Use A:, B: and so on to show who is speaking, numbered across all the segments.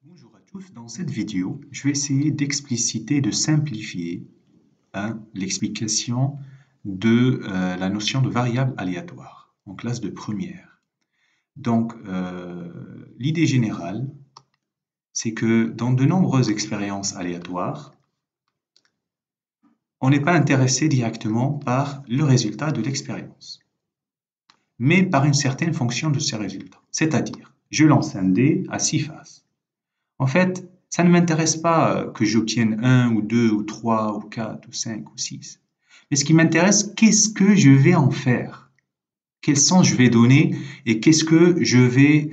A: Bonjour à tous, dans cette vidéo, je vais essayer d'expliciter, de simplifier l'explication de la notion de variable aléatoire en classe de première. Donc, l'idée générale, c'est que dans de nombreuses expériences aléatoires, on n'est pas intéressé directement par le résultat de l'expérience, mais par une certaine fonction de ces résultats. C'est-à-dire, je lance un dé à 6 faces. En fait, ça ne m'intéresse pas que j'obtienne 1 ou 2 ou 3 ou 4 ou 5 ou 6. Mais ce qui m'intéresse, qu'est-ce que je vais en faire? Quel sens je vais donner et qu'est-ce que je vais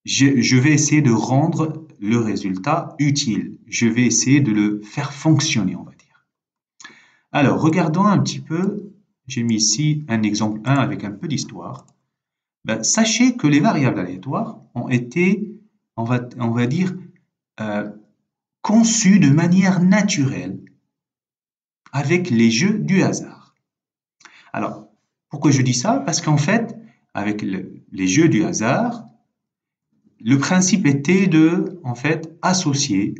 A: essayer de rendre le résultat utile. Je vais essayer de le faire fonctionner, on va dire. Alors, regardons un petit peu. J'ai mis ici un exemple 1 avec un peu d'histoire. Sachez que les variables aléatoires ont été, on va dire, conçues de manière naturelle avec les jeux du hasard. Alors, pourquoi je dis ça? Parce qu'en fait, avec les jeux du hasard, le principe était de, en fait, associer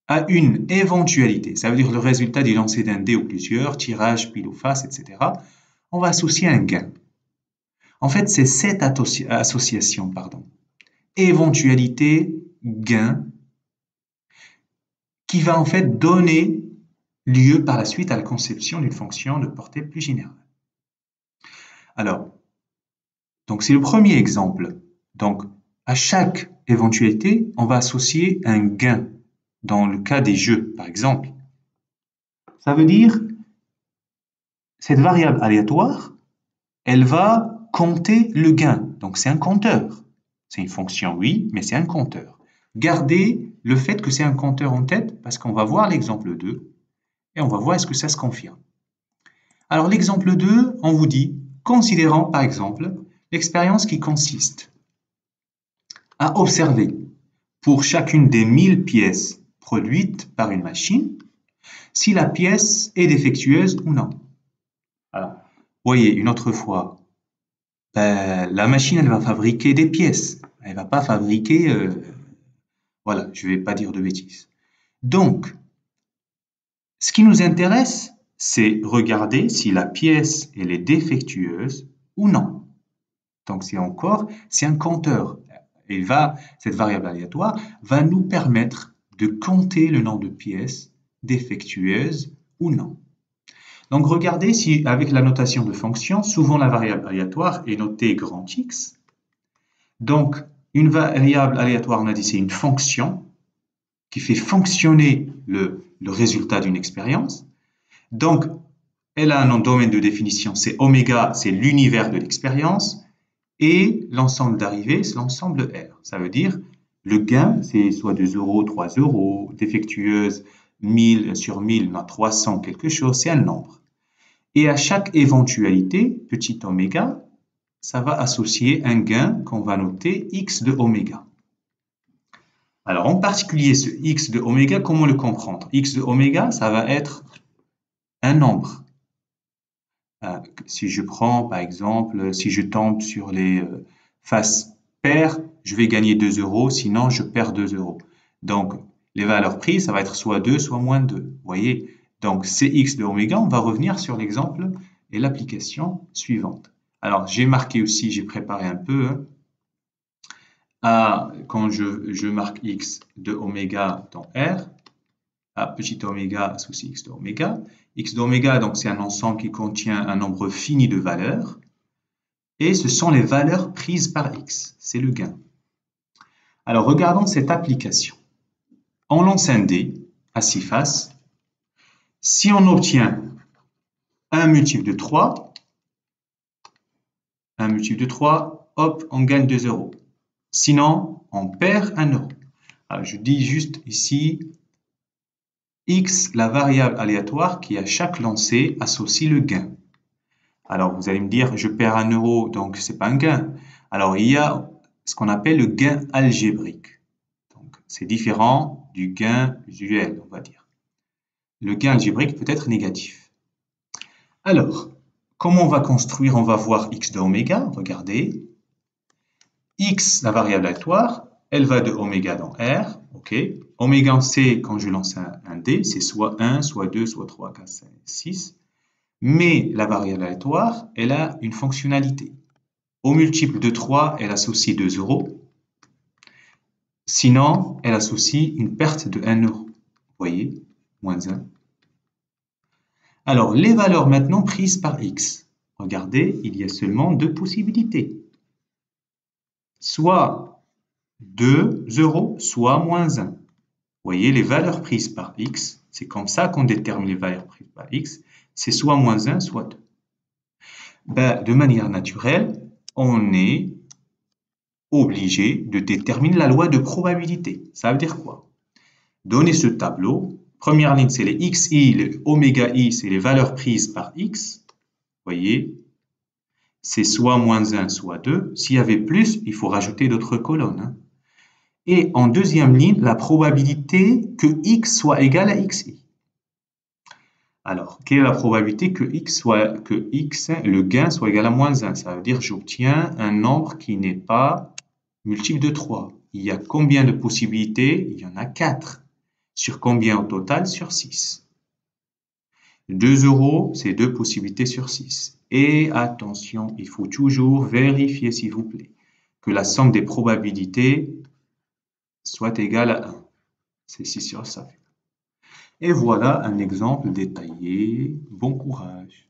A: à une éventualité, ça veut dire le résultat du lancer d'un dé ou plusieurs, tirage, pile ou face, etc. On va associer un gain. En fait, c'est cette association, éventualité, gain, qui va en fait donner lieu par la suite à la conception d'une fonction de portée plus générale. Alors, donc c'est le premier exemple. Donc, à chaque éventualité, on va associer un gain. Dans le cas des jeux, par exemple. Ça veut dire, cette variable aléatoire, elle va compter le gain. Donc, c'est un compteur. C'est une fonction, oui, mais c'est un compteur. Gardez le fait que c'est un compteur en tête, parce qu'on va voir l'exemple 2, et on va voir est-ce que ça se confirme. Alors, l'exemple 2, on vous dit, considérons par exemple l'expérience qui consiste à observer pour chacune des 1000 pièces produites par une machine, si la pièce est défectueuse ou non. Alors, voyez, une autre fois, la machine, elle va fabriquer des pièces. Elle ne va pas fabriquer, voilà, je ne vais pas dire de bêtises. Donc, ce qui nous intéresse, c'est regarder si la pièce, elle est défectueuse ou non. Donc, c'est un compteur. Cette variable aléatoire va nous permettre de compter le nombre de pièces défectueuses ou non. Donc, regardez si, avec la notation de fonction, souvent la variable aléatoire est notée grand X. Donc, une variable aléatoire, on a dit, c'est une fonction qui fait fonctionner le résultat d'une expérience. Donc, elle a un domaine de définition, c'est oméga, c'est l'univers de l'expérience, et l'ensemble d'arrivée, c'est l'ensemble R. Ça veut dire, le gain, c'est soit 2 euros, 3 euros, défectueuse, 1000 sur 1000, non, 300 quelque chose, c'est un nombre. Et à chaque éventualité, petit oméga, ça va associer un gain qu'on va noter x de oméga. Alors en particulier, ce x de oméga, comment le comprendre? X de oméga, ça va être un nombre. Si je prends, par exemple, si je tombe sur les faces paires, je vais gagner 2 euros, sinon je perds 2 euros. Donc, les valeurs prises, ça va être soit 2, soit moins 2. Vous voyez? Donc, Cx de oméga, on va revenir sur l'exemple et l'application suivante. Alors, j'ai marqué aussi, j'ai préparé un peu, quand je marque x de oméga dans R, à petit oméga associé x de oméga. X de oméga, donc c'est un ensemble qui contient un nombre fini de valeurs. Et ce sont les valeurs prises par x. C'est le gain. Alors, regardons cette application. On lance un dé à 6 faces. Si on obtient un multiple de 3, hop, on gagne 2 euros. Sinon, on perd 1 euro. Alors, je dis juste ici, x, la variable aléatoire qui à chaque lancé associe le gain. Alors, vous allez me dire, je perds 1 euro, donc ce n'est pas un gain. Alors, il y a ce qu'on appelle le gain algébrique. Donc, c'est différent du gain usuel, on va dire. Le gain algébrique peut être négatif. Alors, comment on va construire? On va voir x de oméga, regardez. X, la variable aléatoire, elle va de oméga dans R, ok. Oméga en C, quand je lance un dé, c'est soit 1, soit 2, soit 3, 4, 5, 6. Mais la variable aléatoire, elle a une fonctionnalité. Au multiple de 3, elle associe 2 euros. Sinon, elle associe une perte de 1 euro. Vous voyez, moins 1. Alors, les valeurs maintenant prises par x. Regardez, il y a seulement deux possibilités. Soit 2 euros, soit moins 1. Vous voyez, les valeurs prises par x, c'est comme ça qu'on détermine les valeurs prises par x, c'est soit moins 1, soit 2. Ben, de manière naturelle, on est obligé de déterminer la loi de probabilité. Ça veut dire quoi? Donner ce tableau, première ligne, c'est les xi, les oméga i, c'est les valeurs prises par x. Vous voyez, c'est soit moins 1, soit 2. S'il y avait plus, il faut rajouter d'autres colonnes. Hein. Et en deuxième ligne, la probabilité que x soit égal à xi. Alors, quelle est la probabilité que le gain soit égal à moins 1? Ça veut dire que j'obtiens un nombre qui n'est pas multiple de 3. Il y a combien de possibilités? Il y en a 4. Sur combien au total? Sur 6. 2 euros, c'est 2 possibilités sur 6. Et attention, il faut toujours vérifier, s'il vous plaît, que la somme des probabilités soit égale à 1. C'est 6 sur 5. Et voilà un exemple détaillé. Bon courage.